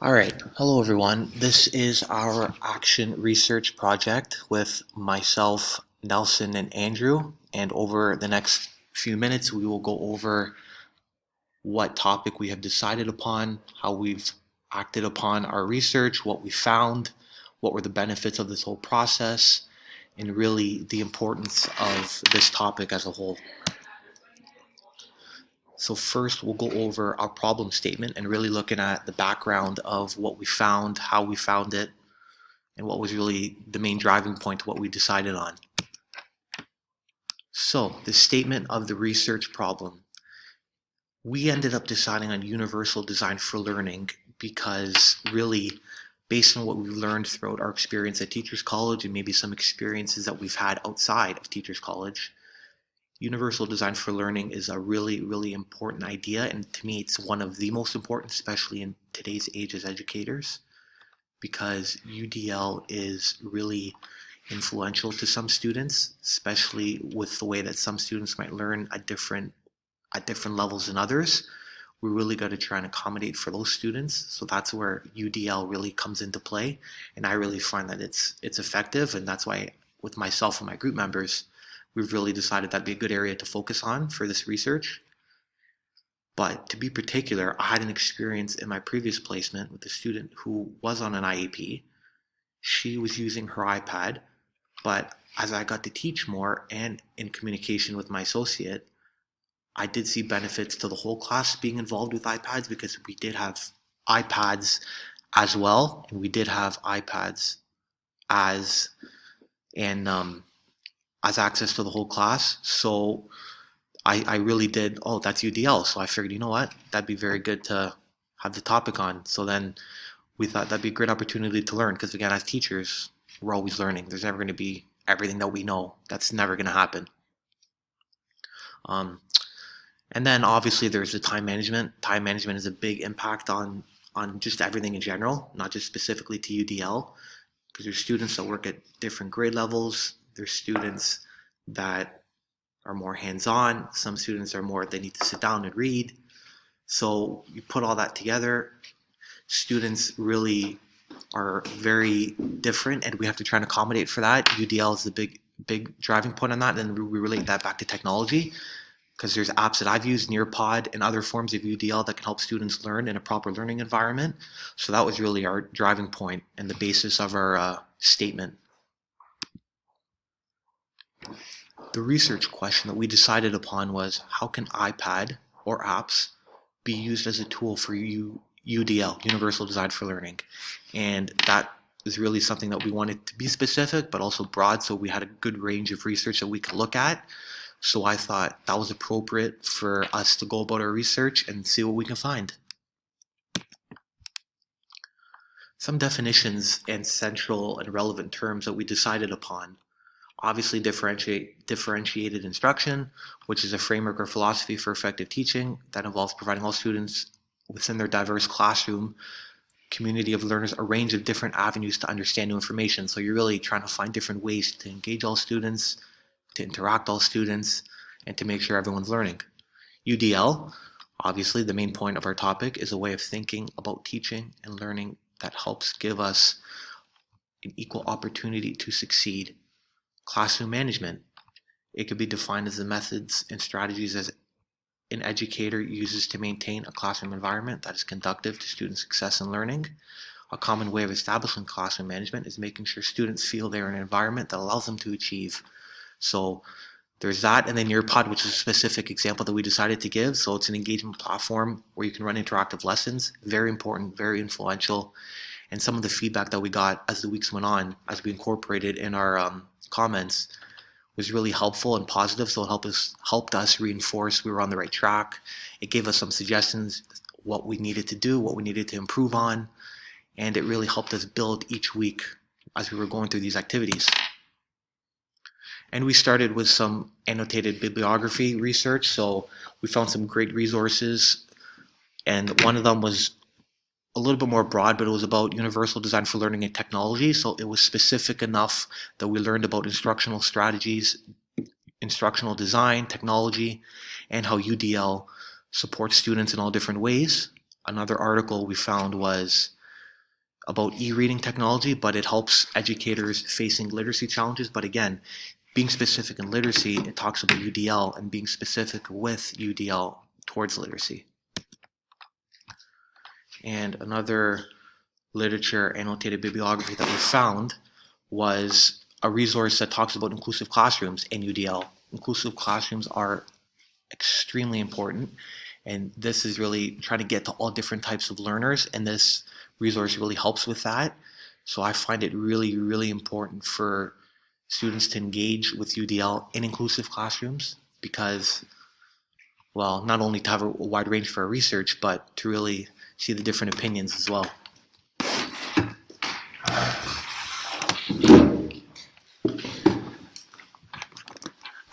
All right. Hello, everyone. This is our action research project with myself, Nelson, and Andrew. And over the next few minutes, we will go over what topic we have decided upon, how we've acted upon our research, what we found, what were the benefits of this whole process, and really the importance of this topic as a whole. So first, we'll go over our problem statement and really looking at the background of what we found, how we found it, and what was really the main driving point to what we decided on. So, the statement of the research problem. We ended up deciding on universal design for learning because really, based on what we've learned throughout our experience at Teachers College and maybe some experiences that we've had outside of Teachers College, universal design for learning is a really, really important idea. And to me, it's one of the most important, especially in today's age as educators, because UDL is really influential to some students, especially with the way that some students might learn at different levels than others. We really got to try and accommodate for those students. So that's where UDL really comes into play, and I really find that it's effective, and that's why with myself and my group members, we've really decided that'd be a good area to focus on for this research. But to be particular, I had an experience in my previous placement with a student who was on an IEP. She was using her iPad, but as I got to teach more and in communication with my associate, I did see benefits to the whole class being involved with iPads because we did have iPads as well, and we did have iPads as and as access to the whole class. So I really did. Oh, that's UDL. So I figured, you know what, that'd be very good to have the topic on. So then we thought that'd be a great opportunity to learn because again, as teachers, we're always learning. There's never going to be everything that we know. That's never going to happen. Um, and then obviously there's the time management. Time management is a big impact on just everything in general, not just specifically to UDL, because there's students that work at different grade levels. There's students that are more hands-on. Some students are more, they need to sit down and read. So you put all that together, students really are very different, and we have to try and accommodate for that. UDL is the big driving point on that, and we relate that back to technology because there's apps that I've used, Nearpod, and other forms of UDL that can help students learn in a proper learning environment. So that was really our driving point and the basis of our statement. The research question that we decided upon was, how can iPad or apps be used as a tool for UDL, Universal Design for Learning? And that is really something that we wanted to be specific, but also broad, so we had a good range of research that we could look at. So I thought that was appropriate for us to go about our research and see what we can find. Some definitions and central and relevant terms that we decided upon. Obviously, differentiated instruction, which is a framework or philosophy for effective teaching that involves providing all students within their diverse classroom community of learners a range of different avenues to understand new information. So you're really trying to find different ways to engage all students, to interact all students, and to make sure everyone's learning. UDL, obviously the main point of our topic, is a way of thinking about teaching and learning that helps give us an equal opportunity to succeed. Classroom management. It could be defined as the methods and strategies as an educator uses to maintain a classroom environment that is conducive to student success and learning. A common way of establishing classroom management is making sure students feel they're in an environment that allows them to achieve. So there's that, and then Nearpod, which is a specific example that we decided to give. So it's an engagement platform where you can run interactive lessons. Very important, very influential. And some of the feedback that we got as the weeks went on, as we incorporated in our comments, was really helpful and positive. So it helped us reinforce we were on the right track. It gave us some suggestions, what we needed to do, what we needed to improve on, and it really helped us build each week as we were going through these activities. And we started with some annotated bibliography research. So we found some great resources, and one of them was a little bit more broad, but it was about universal design for learning and technology. So it was specific enough that we learned about instructional strategies, instructional design, technology, and how UDL supports students in all different ways. Another article we found was about e-reading technology, but it helps educators facing literacy challenges. But again, being specific in literacy, it talks about UDL and being specific with UDL towards literacy. And another literature annotated bibliography that we found was a resource that talks about inclusive classrooms in UDL. Inclusive classrooms are extremely important, and this is really trying to get to all different types of learners, and this resource really helps with that. So I find it really, really important for students to engage with UDL in inclusive classrooms because, well, not only to have a wide range for our research, but to really see the different opinions as well.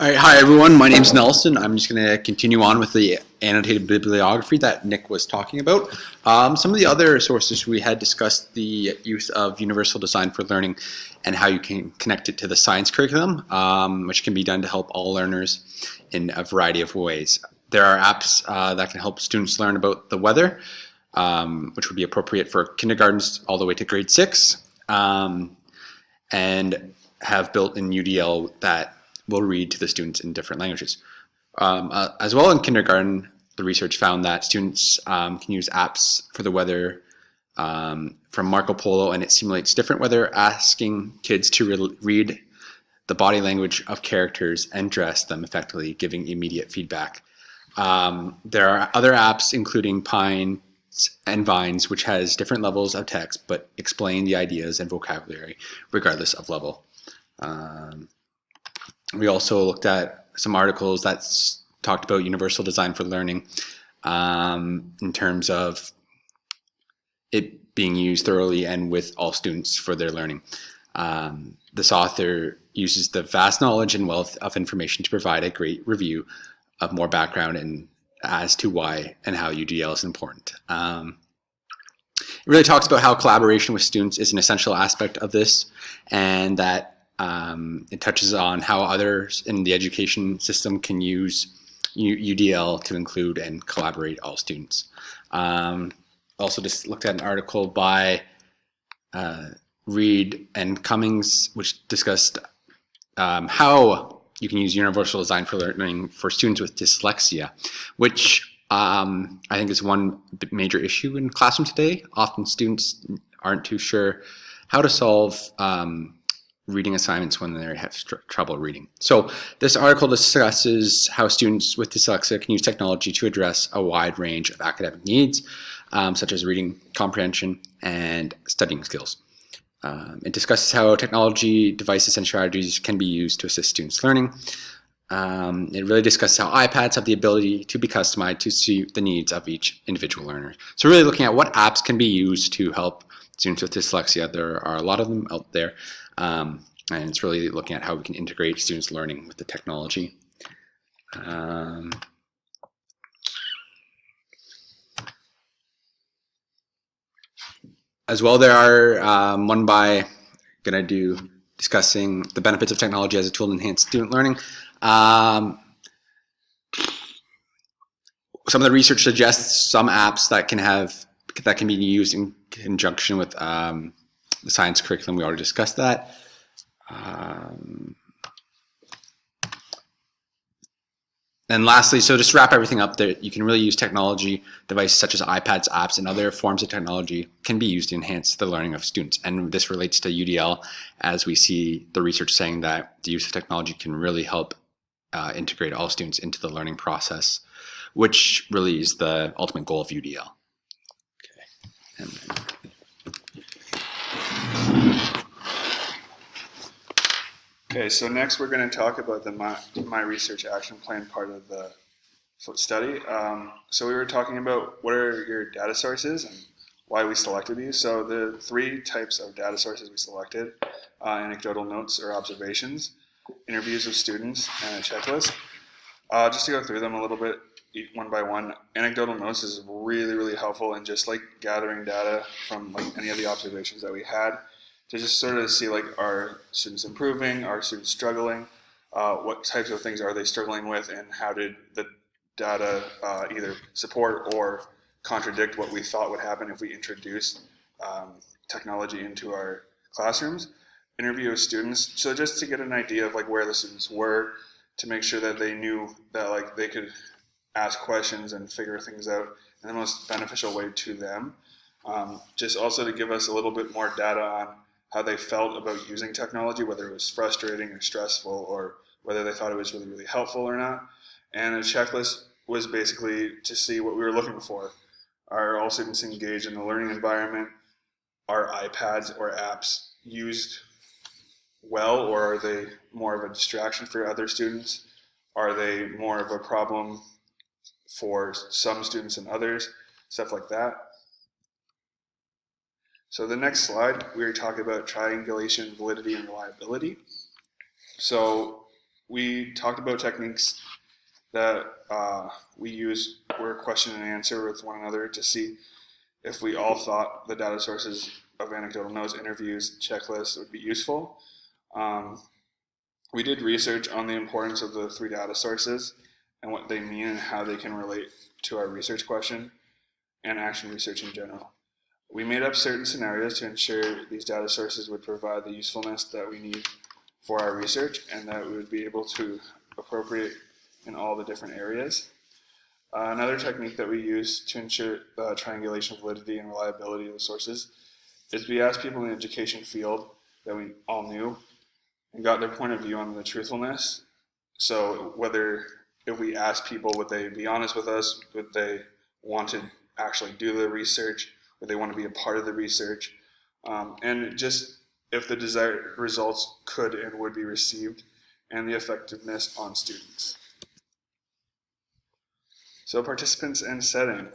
All right, hi everyone, my name's Nelson. I'm just going to continue on with the annotated bibliography that Nick was talking about. Some of the other sources we had discussed the use of universal design for learning and how you can connect it to the science curriculum, which can be done to help all learners in a variety of ways. There are apps that can help students learn about the weather, which would be appropriate for kindergartens all the way to grade 6, and have built-in UDL that will read to the students in different languages. As well in kindergarten, the research found that students can use apps for the weather from Marco Polo, and it simulates different weather, asking kids to read the body language of characters and dress them effectively, giving immediate feedback. There are other apps, including Pine and Vines, which has different levels of text, but explain the ideas and vocabulary regardless of level. We also looked at some articles that talked about universal design for learning in terms of it being used thoroughly and with all students for their learning. This author uses the vast knowledge and wealth of information to provide a great review of more background and as to why and how UDL is important. It really talks about how collaboration with students is an essential aspect of this, and that it touches on how others in the education system can use UDL to include and collaborate all students. Also just looked at an article by Reed and Cummings, which discussed how you can use universal design for learning for students with dyslexia, which I think is one major issue in classroom today. Often students aren't too sure how to solve reading assignments when they have trouble reading. So this article discusses how students with dyslexia can use technology to address a wide range of academic needs, such as reading comprehension and studying skills. It discusses how technology, devices, and strategies can be used to assist students' learning. It really discusses how iPads have the ability to be customized to suit the needs of each individual learner. So really looking at what apps can be used to help students with dyslexia. There are a lot of them out there. And it's really looking at how we can integrate students' learning with the technology. As well, there are one by discussing the benefits of technology as a tool to enhance student learning. Some of the research suggests some apps that can be used in conjunction with the science curriculum. We already discussed that. And lastly, so just to wrap everything up, there you can really use technology devices such as iPads, apps, and other forms of technology can be used to enhance the learning of students. And this relates to UDL, as we see the research saying that the use of technology can really help integrate all students into the learning process, which really is the ultimate goal of UDL. Okay. Okay, so next we're going to talk about the My Research Action Plan part of the study. So we were talking about what are your data sources and why we selected these. So the 3 types of data sources we selected, anecdotal notes or observations, interviews with students, and a checklist. Just to go through them a little bit one by one, anecdotal notes is really, really helpful in just like gathering data from like any of the observations that we had, to just sort of see like, are students improving, are students struggling, what types of things are they struggling with, and how did the data either support or contradict what we thought would happen if we introduced technology into our classrooms, interview with students, so just to get an idea of like where the students were, to make sure that they knew that like they could ask questions and figure things out in the most beneficial way to them. Just also to give us a little bit more data on how they felt about using technology, whether it was frustrating or stressful, or whether they thought it was really, really helpful or not. And the checklist was basically to see what we were looking for. Are all students engaged in the learning environment? Are iPads or apps used well, or are they more of a distraction for other students? Are they more of a problem for some students than others? Stuff like that. So the next slide, we were talking about triangulation, validity, and reliability. So we talked about techniques that we use were question and answer with one another to see if we all thought the data sources of anecdotal notes, interviews, checklists would be useful. We did research on the importance of the 3 data sources and what they mean and how they can relate to our research question and action research in general. We made up certain scenarios to ensure these data sources would provide the usefulness that we need for our research and that we would be able to appropriate in all the different areas. Another technique that we use to ensure triangulation, validity, and reliability of the sources is we asked people in the education field that we all knew and got their point of view on the truthfulness. So whether if we asked people, would they be honest with us? Would they want to actually do the research? Would they want to be a part of the research? And just if the desired results could and would be received, and the effectiveness on students. So participants and setting.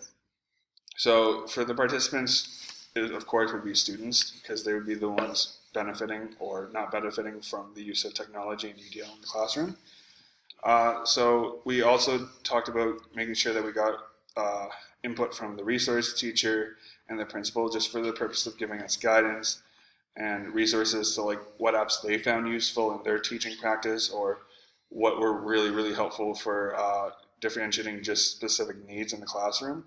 So for the participants, it of course would be students, because they would be the ones benefiting or not benefiting from the use of technology and UDL in the classroom. So we also talked about making sure that we got input from the resource teacher and the principal, just for the purpose of giving us guidance and resources to like what apps they found useful in their teaching practice, or what were really, really helpful for differentiating just specific needs in the classroom.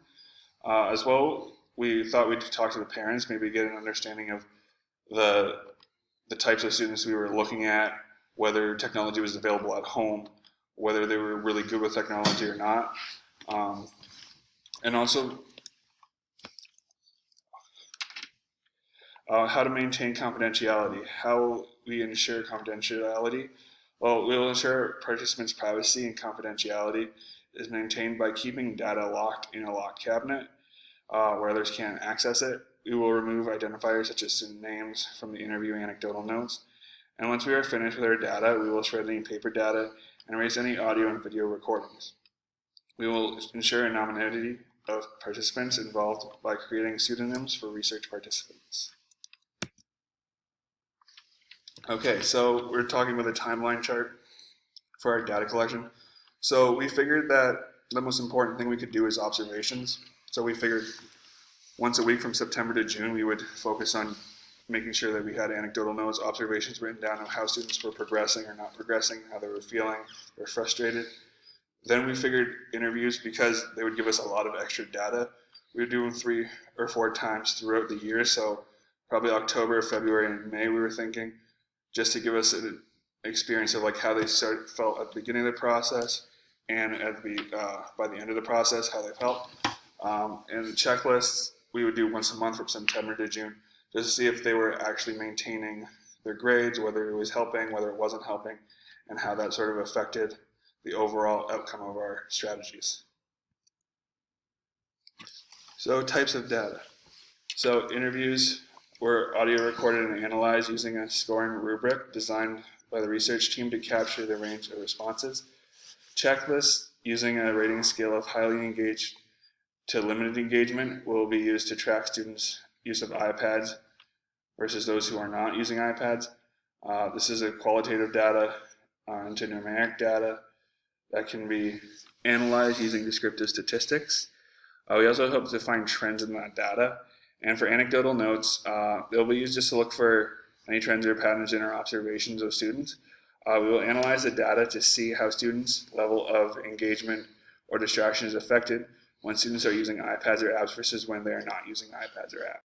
As well, we thought we'd talk to the parents, maybe get an understanding of the types of students we were looking at, whether technology was available at home, whether they were really good with technology or not. And also how to maintain confidentiality, how we ensure confidentiality. Well, we'll ensure participants' privacy and confidentiality is maintained by keeping data locked in a locked cabinet where others can't access it. We will remove identifiers such as student names from the interview anecdotal notes. And once we are finished with our data, we will shred any paper data and erase any audio and video recordings. We will ensure anonymity of participants involved by creating pseudonyms for research participants. Okay, so we're talking about a timeline chart for our data collection. So we figured that the most important thing we could do is observations. So we figured once a week from September to June, we would focus on making sure that we had anecdotal notes, observations written down of how students were progressing or not progressing, how they were feeling, they were frustrated. Then we figured interviews, because they would give us a lot of extra data. We would do them 3 or 4 times throughout the year, so probably October, February, and May we were thinking, just to give us an experience of like how they felt at the beginning of the process and at by the end of the process, how they felt. And the checklists we would do once a month from September to June, just to see if they were actually maintaining their grades, whether it was helping, whether it wasn't helping, and how that sort of affected the overall outcome of our strategies. So types of data. So interviews were audio recorded and analyzed using a scoring rubric designed by the research team to capture the range of responses. Checklists using a rating scale of highly engaged to limited engagement will be used to track students' use of iPads versus those who are not using iPads. This is a qualitative data into numeric data that can be analyzed using descriptive statistics. We also hope to find trends in that data. And for anecdotal notes, they'll be used just to look for any trends or patterns in our observations of students. We will analyze the data to see how students' level of engagement or distraction is affected when students are using iPads or apps versus when they are not using iPads or apps.